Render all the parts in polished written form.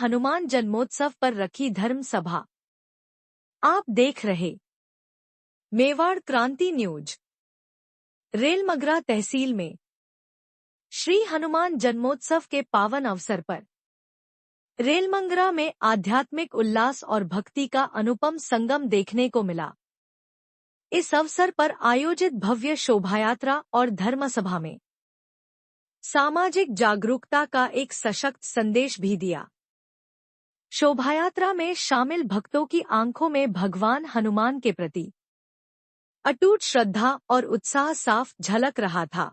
हनुमान जन्मोत्सव पर रखी धर्म सभा। आप देख रहे मेवाड़ क्रांति न्यूज। रेलमगरा तहसील में श्री हनुमान जन्मोत्सव के पावन अवसर पर रेलमंगरा में आध्यात्मिक उल्लास और भक्ति का अनुपम संगम देखने को मिला। इस अवसर पर आयोजित भव्य शोभायात्रा और धर्मसभा में सामाजिक जागरूकता का एक सशक्त संदेश भी दिया। शोभायात्रा में शामिल भक्तों की आंखों में भगवान हनुमान के प्रति अटूट श्रद्धा और उत्साह साफ झलक रहा था।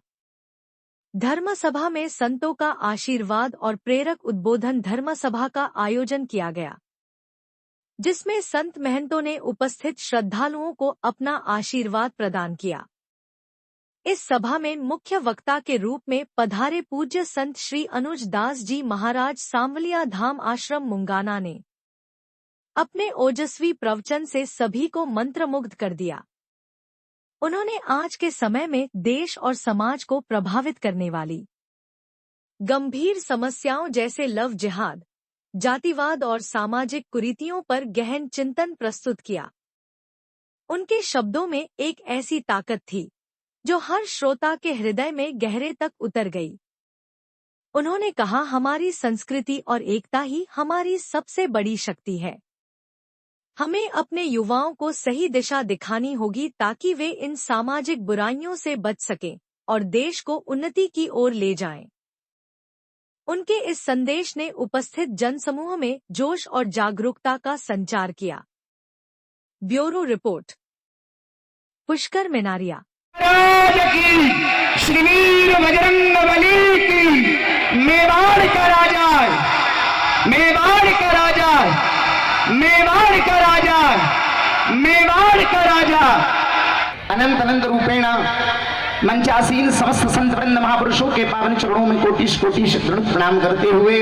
धर्मसभा में संतों का आशीर्वाद और प्रेरक उद्बोधन धर्मसभा का आयोजन किया गया, जिसमें संत महंतों ने उपस्थित श्रद्धालुओं को अपना आशीर्वाद प्रदान किया। इस सभा में मुख्य वक्ता के रूप में पधारे पूज्य संत श्री अनुज दास जी महाराज सांवलिया धाम आश्रम मुंगाना ने अपने ओजस्वी प्रवचन से सभी को मंत्रमुग्ध कर दिया। उन्होंने आज के समय में देश और समाज को प्रभावित करने वाली गंभीर समस्याओं जैसे लव जिहाद, जातिवाद और सामाजिक कुरीतियों पर गहन चिंतन प्रस्तुत किया। उनके शब्दों में एक ऐसी ताकत थी जो हर श्रोता के हृदय में गहरे तक उतर गई। उन्होंने कहा, हमारी संस्कृति और एकता ही हमारी सबसे बड़ी शक्ति है। हमें अपने युवाओं को सही दिशा दिखानी होगी ताकि वे इन सामाजिक बुराइयों से बच सकें और देश को उन्नति की ओर ले जाएं। उनके इस संदेश ने उपस्थित जनसमूह में जोश और जागरूकता का संचार किया। Bureau report, Pushkar Menaria. श्री वीर बजरंगबली की मेवाड़ का राजा, मेवाड़ का राजा, मेवाड़ का राजा, मेवाड़ का राजा। अनंत अनंत रूपेण मंचासीन समस्त संत वृंद महापुरुषों के पावन चरणों में कोटिश कोटिश प्रणाम करते हुए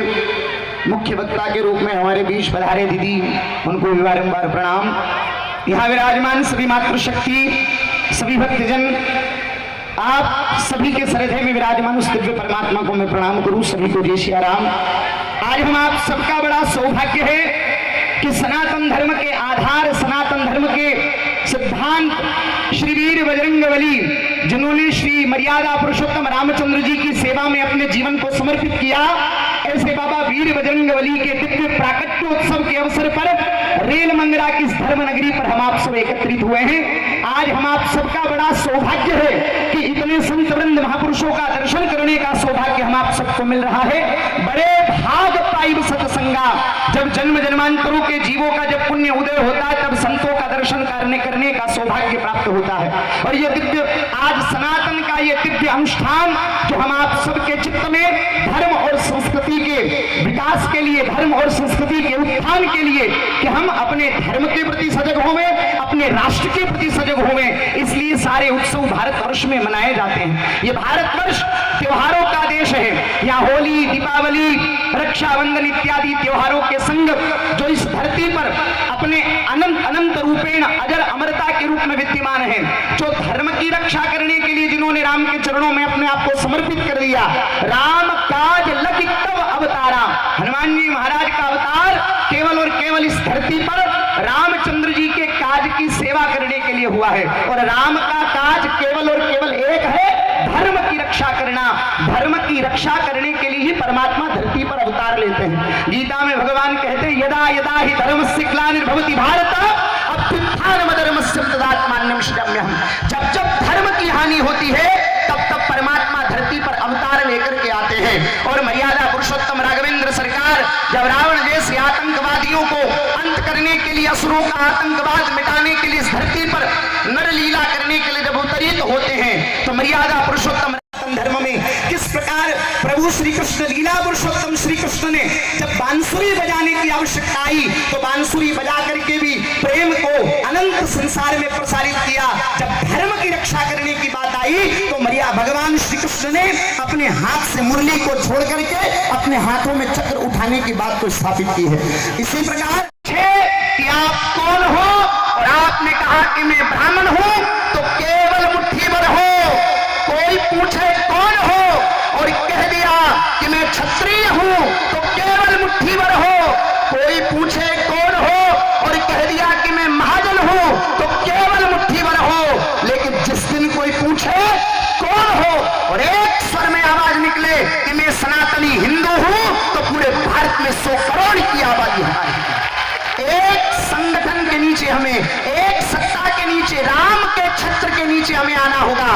मुख्य वक्ता के रूप में हमारे बीच पधारे दीदी, उनको भी बारंबार प्रणाम। यहाँ विराजमान सभी मातृशक्ति, सभी भक्तजन, आप सभी के श्रद्धे में विराजमान उस दिव्य परमात्मा को मैं प्रणाम करूं। सभी को जय सिया राम। आज हम आप सबका बड़ा सौभाग्य है कि सनातन धर्म के आधार, सनातन धर्म के सिद्धांत श्री वीर बजरंगबली, जिन्होंने श्री मर्यादा पुरुषोत्तम रामचंद्र जी की सेवा में अपने जीवन को समर्पित किया, ऐसे बाबा वीर बजरंगबली के दिव्य प्राकट्योत्सव के अवसर पर रेलमंगरा की इस धर्म नगरी पर हम आप सब एकत्रित हुए हैं। आज हम आप सबका बड़ा सौभाग्य है कि इतने संत वृंद महापुरुषों का दर्शन करने का सौभाग्य हम आप सबको मिल रहा है। बड़े भाग पाई सत्संगा, जब जन्म जन्मांतरों के जीवों का जब पुण्य उदय होता है तब संतों का दर्शन करने का सौभाग्य प्राप्त होता है। और ये दिव्य आज सनातन का ये दिव्य अनुष्ठान जो हम आप सबके चित्त में धर्म और संस्कृति के विकास के लिए, धर्म और संस्कृति के उत्थान के लिए, कि हम अपने धर्म के प्रति सजग होवे, अपने राष्ट्र के प्रति सजग होवे, इसलिए सारे उत्सव भारतवर्ष में मनाए जाते हैं। ये भारतवर्ष त्योहारों का देश है। यहाँ होली, दीपावली, रक्षाबंधन इत्यादि त्योहारों के संग जो इस धरती पर अपने अनंत अनंत रूपेण अजर अमरता के रूप में विद्यमान है, जो धर्म की रक्षा करने के लिए जिन्होंने राम के चरणों में अपने आप को समर्पित कर दिया। राम काज लखि तब अवतारा, हनुमान जी महाराज का अवतार केवल और केवल इस धरती पर रामचंद्र जी के काज की सेवा करने के लिए हुआ है। और राम का काज केवल और केवल एक है, धर्म की रक्षा करना। धर्म की रक्षा करने के लिए ही परमात्मा धरती पर अवतार लेते हैं। गीता में भगवान कहते हैं, यदा यदा ही धर्मस्य ग्लानिर्भवति भारत अभ्युत्थानमधर्मस्य तदात्मान्यं सृजाम्यहम्। जब जब धर्म की हानि होती है तब तब परमात्मा धरती पर अवतार लेकर के आते हैं। और मर्यादा पुरुषोत्तम राघवेंद्र सरकार जब रावण जैसे आतंकवादियों को अंत करने के लिए, असुरों का आतंकवाद मिटाने के लिए इस धरती पर नरलीला करने के लिए जब अवतरित होते हैं, तो मर्यादा पुरुषोत्तम धर्म में किस प्रकार प्रभु श्री कृष्ण, लीला पुरुषोत्तम श्री कृष्ण ने जब बांसुरी बजाने की आवश्यकता आई तो बांसुरी बजा करके भी प्रेम को अनंत संसार में प्रसारित किया। जब धर्म की रक्षा करने की बात आई तो मर्यादा भगवान श्री कृष्ण ने अपने हाथ से मुरली को छोड़ करके अपने हाथों में चक्र उठाने की बात को स्थापित की है। इसी प्रकार कि आप कौन हो, और आपने कहा कि मैं ब्राह्मण हूं, तो केवल मुट्ठी भर हो। कोई पूछे कौन हो और कह दिया कि मैं क्षत्रिय हूं, तो केवल मुट्ठी भर हो। और एक स्वर में आवाज निकले कि मैं सनातनी हिंदू हूं, तो पूरे भारत में 100 करोड़ की आबादी हमारी। एक संगठन के नीचे हमें, एक सत्ता के नीचे, राम के छत्र के नीचे हमें आना होगा।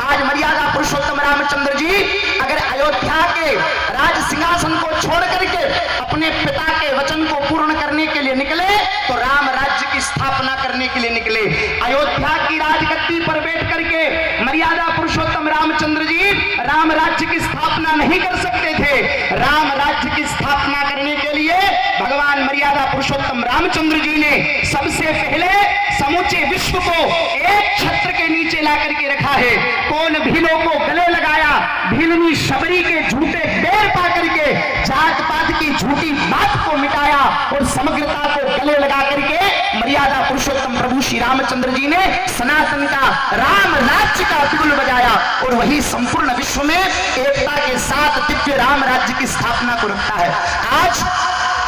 आज मर्यादा पुरुषोत्तम रामचंद्र जी अगर अयोध्या के राज सिंहासन को छोड़ करके अपने पिता के वचन को पूर्ण करने के लिए निकले, तो राम राज्य की स्थापना करने के लिए निकले। अयोध्या की राजगद्दी पर बैठ करके मर्यादा पुरुषोत्तम रामचंद्र जी राम राज्य की स्थापना नहीं कर सकते थे। राम राज्य की स्थापना करने के लिए भगवान मर्यादा पुरुषोत्तम रामचंद्र जी ने सबसे पहले समूचे विश्व को एक छत्र के नीचे ला करके रखा है। कौन भीलों को गले लगाया, भीलनी शबरी के झूठे पैर पा करके जात पात की झूठी बात को मिटाया और समग्रता को गले लगा करके मर्यादा पुरुषोत्तम प्रभु श्री रामचंद्र जी ने सनातन का राम राज्य का बिगुल बजाया और वही संपूर्ण विश्व में एकता के साथ दिव्य राम राज्य की स्थापना को रखता है। आज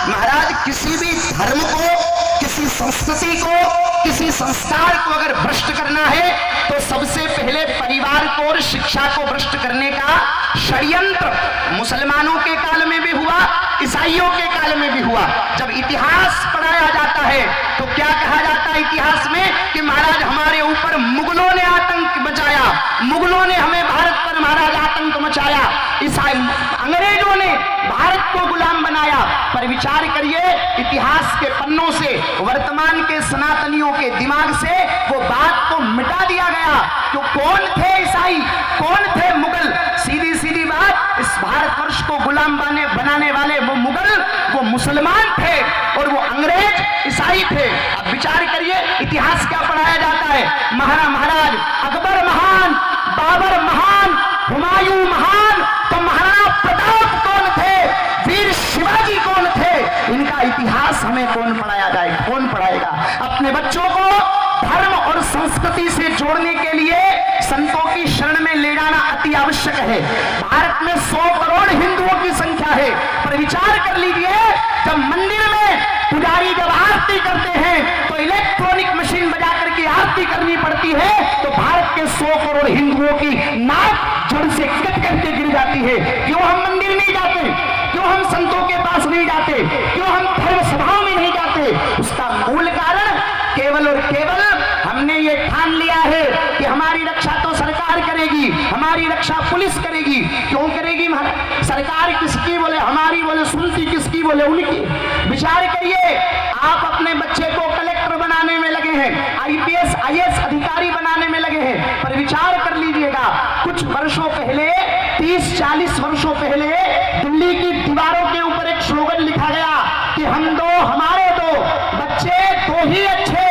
महाराज किसी भी धर्म को, किसी संस्कृति को, किसी संस्कार को अगर भ्रष्ट करना है तो सबसे पहले परिवार को और शिक्षा को भ्रष्ट करने का षड्यंत्र मुसलमानों के काल में भी हुआ, ईसाइयों के काल में भी हुआ। जब इतिहास पढ़ाया जाता है तो क्या कहा जाता है इतिहास में कि महाराज हमारे ऊपर मुगलों ने आतंक मचाया, मुगलों ने हमें भारत पर महाराज आतंक मचाया, ईसाई अंग्रेजों ने भारत को गुलाम बनाया। पर विचार करिए, इतिहास के पन्नों से, वर्तमान के सनातनियों के दिमाग से वो बात को मिटा दिया गया। तो कौन थे ईसाई, कौन थे मुगल? सीधी सीधी बात, इस भारतवर्ष को गुलाम बनाने वाले वो मुगल, वो मुसलमान थे और वो अंग्रेज ईसाई थे। अब विचार करिए इतिहास क्या पढ़ाया जाता है। महाराज अकबर महान, बाबर महान, हुमायूं महान, तो महाराणा प्रताप कौन थे, वीर शिवाजी कौन थे? इनका इतिहास हमें कौन पढ़ाया जाए, कौन पढ़ाएगा? अपने बच्चों को धर्म और संस्कृति से जोड़ने के लिए संतों की शरण में ले जाना अति आवश्यक है। भारत में 100 करोड़ हिंदुओं की संख्या है, पर विचार कर लीजिए, जब मंदिर में पुजारी जब आरती करते हैं तो इलेक्ट्रॉनिक मशीन बजा करके आरती करनी पड़ती है, तो भारत के 100 करोड़ हिंदुओं की नाक जड़ से कट करके गिर जाती है। क्यों हम मंदिर नहीं जाते? क्यों हम संतों के पास नहीं जाते? क्यों हम धर्म सभाओं में नहीं जाते? उसका मूल कारण केवल और केवल हमने ये ठान लिया है कि हमारी रक्षा तो सरकार करेगी, हमारी रक्षा पुलिस करेगी। क्यों करेगी? सरकार किसकी बोले हमारी, बोले सुनती किसकी, बोले उनकी। विचार करिए, आप अपने बच्चे को कलेक्टर बनाने में लगे हैं, आईपीएस आईएएस अधिकारी बनाने में लगे हैं, पर विचार कर लीजिएगा, कुछ वर्षों पहले, 30-40 वर्षों पहले दिल्ली की दीवारों के ऊपर एक स्लोगन लिखा गया कि हम दो हमारे दो, बच्चे दो ही अच्छे।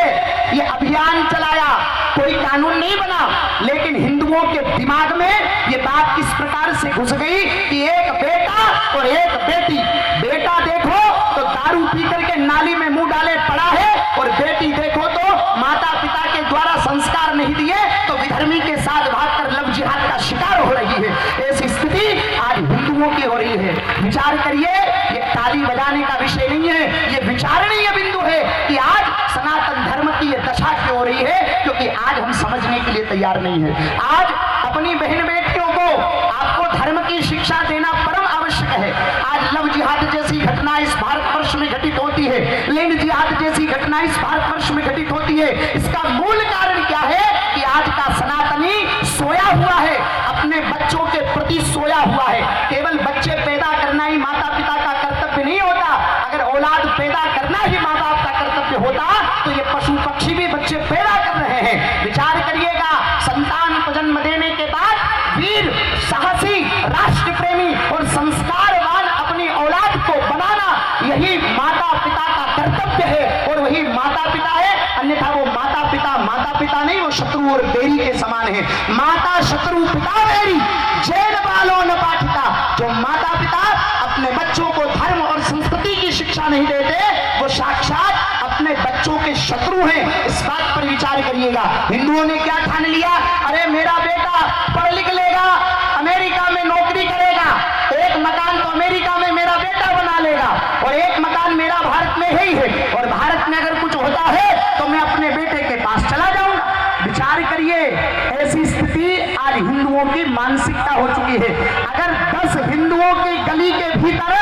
ये अभियान चलाया, कोई कानून नहीं बना, लेकिन हिंदुओं के दिमाग में ये बात इस प्रकार से घुस गई कि एक बेटा और एक बेटी। बेटा देखो तो दारू पी करके नाली में मुंह डाले पड़ा है, और बेटी देखो तो माता पिता के द्वारा संस्कार नहीं दिए तो विधर्मी के साथ भागकर लव जिहाद का शिकार हो रही है। ऐसी स्थिति आज हिंदुओं की हो रही है। विचार करिए, ये ताली बजाने का विषय नहीं है, ये विचारणीय बिंदु है कि आज सनातन धर्म की ये दशा क्यों हो रही है, क्योंकि आज हम समझने के लिए तैयार नहीं है। आज अपनी बहन बेटियों को आपको धर्म की शिक्षा देना परम आवश्यक है। आज लव जिहाद जैसी घटना इस भारतवर्ष में घटित होती है, लिंग जिहाद जैसी घटना इस भारतवर्ष में घटित होती है। इसका मूल कारण क्या है कि आज का सनातनी सोया हुआ है, अपने बच्चों के प्रति सोया हुआ है। केवल बच्चे पैदा करना ही माता पिता का कर्तव्य नहीं होता। अगर औलाद पैदा करना ही माँ बाप का कर्तव्य होता तो ये पशु पक्षी भी बच्चे पैदा कर रहे हैं। विचार करिएगा, संतान को जन्म देने के बाद वीर, साहसी, राष्ट्र प्रेमी और संस्कारवान अपनी औलाद को बनाना, यही माता पिता का कर्तव्य है और वही माता पिता है। अन्यथा वो माता पिता नहीं, वो शत्रु और बैरी के समान है। माता शत्रु पिता बैरी, जैन बालो न पाठिता। जो माता पिता अपने बच्चों को धर्म और संस्कृति की शिक्षा नहीं देते, वो साक्षात अपने बच्चों के शत्रु हैं। इस बात पर विचार करिएगा। हिंदुओं ने क्या ठान लिया? अरे मेरा बेटा पढ़ लिख लेगा, अमेरिका में नौकरी करेगा, एक मकान तो अमेरिका में मेरा बेटा बना लेगा और एक मकान मेरा भारत में ही है, और भारत में अगर कुछ होता है तो मैं अपने बेटे के पास चला जाऊंगा। विचार करिए, ऐसी स्थिति आज हिंदुओं लोगों की मानसिकता हो चुकी है। अगर 10 हिंदुओं की गली के भीतर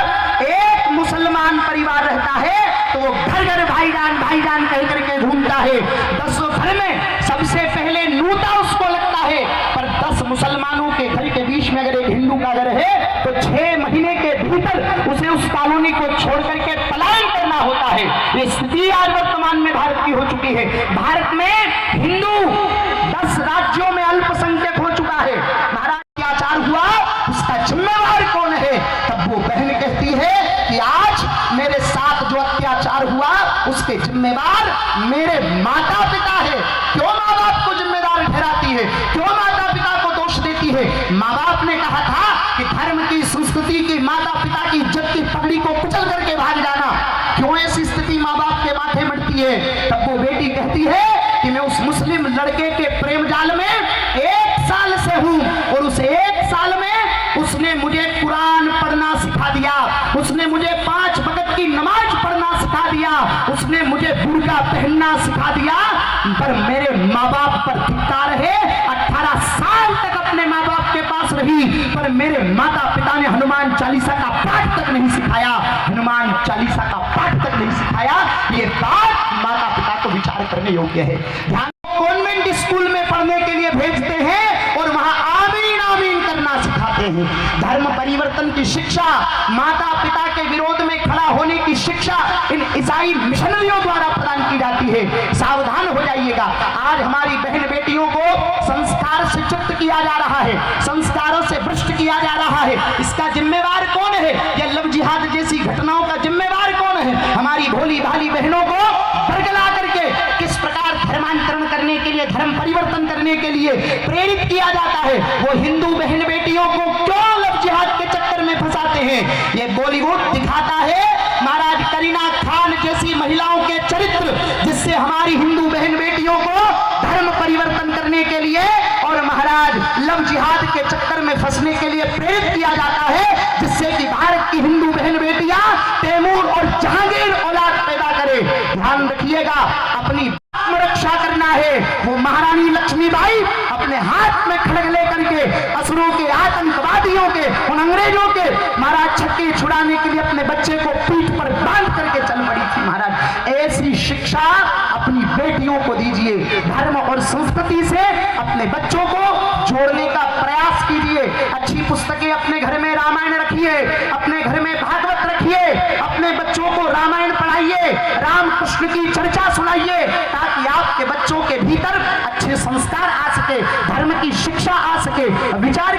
एक मुसलमान परिवार रहता है तो वो घर घर भाईजान भाईजान कह करके घूमता है। 10 घर में सबसे पहले नूता उसको लगता है, पर 10 मुसलमानों के घर के बीच में अगर एक हिंदू का घर है तो 6 महीने के भीतर उसे उस कॉलोनी को छोड़ करके पलायन करना होता है। ये स्थिति आज वर्तमान में भारत की हो चुकी है। भारत में हिंदू 10 राज्यों में अल्पसंख्यक हो चुका है। महाराज अत्याचार हुआ, उसका जिम्मेवार कौन है? तब वो बहन कहती है कि आज मेरे साथ जो अत्याचार हुआ उसके जिम्मेवार मेरे माता पिता है। क्यों माँ बाप को जिम्मेदार ठहराती है? क्यों माता पिता को दोष देती है? माँ बाप ने कहा था कि धर्म की, संस्कृति की, माता पिता की इज्जत की पगड़ी को कुचल करके भाग जाना। क्यों ऐसी स्थिति माँ बाप के माथे मढ़ती है? तब वो बेटी कहती है कि मैं उस मुस्लिम लड़के के प्रेम जाल में 1 साल से हूं और उस 1 साल में उसने मुझे कुरान पढ़ना सिखा दिया, उसने मुझे 5 वक्त की नमाज पढ़ना सिखा दिया, उसने मुझे बुर्का पहनना सिखा दिया। पर मेरे माँ बाप पर धिक्कार है। 18 साल तक अपने माँ बाप के पास रही, पर मेरे माता पिता ने हनुमान चालीसा का पाठ तक नहीं सिखाया, हनुमान चालीसा का पाठ तक नहीं सिखाया। ये बात माता पिता को विचार करने योग्य है। ध्यान, कॉन्वेंट स्कूल में पढ़ने के लिए भेजते हैं और वहां आमीन आमीन करना सिखाते हैं। धर्म परिवर्तन की शिक्षा, माता पिता के विरोध में खड़ा होने की शिक्षा इन ईसाई मिशनरियों द्वारा प्रदान की जाती है। सावधान हो जाइएगा। आज हमारी बहन बेटियों को संस्कार से च्युत किया जा रहा है, संस्कारों से भ्रष्ट किया जा रहा है। इसका जिम्मेवार कौन है? यह लव जिहाद जैसी घटनाओं का जिम्मेवार कौन है? हमारी भोली भाली बहनों को बरगला करके किस प्रकार धर्मांतरण करने के लिए, धर्म परिवर्तन करने के लिए प्रेरित किया जाता है। वो हिंदू बहन बेटियों को क्यों लव जिहाद के चक्कर में फंसाते हैं? ये बॉलीवुड दिखाता है महाराज करीना खान जैसी महिलाओं के चरित्र, जिससे हमारी हिंदू बहन बेटियों को धर्म परिवर्तन करने के लिए और महाराज लव जिहाद के चक्कर में फंसने के लिए प्रेरित किया जाता है, जिससे कि भारत की हिंदू बहन बेटियां तैमूर और जहांगीर औलाद पैदा करे। ध्यान रखिएगा, अपनी रक्षा करना है। वो महारानी लक्ष्मीबाई अपने हाथ में खड़ग लेकर के असुरों के, आतंकवादियों के, उन अंग्रेजों के महाराज छक्के छुड़ाने के लिए अपने बच्चे को पीठ पर बांध करके चल पड़ी थी। महाराज ऐसी शिक्षा अपनी बेटियों को दीजिए। धर्म और संस्कृति से अपने बच्चों को जोड़ने का प्रयास कीजिए। अच्छी पुस्तकें अपने घर में रामायण रखिए, अपने घर में भागवत रखिए, अपने बच्चों को रामायण पढ़ाइए, राम कृष्ण की चर्चा सुनाइए, ताकि आपके बच्चों के भीतर अच्छे संस्कार आ सके, धर्म की शिक्षा आ सके। विचार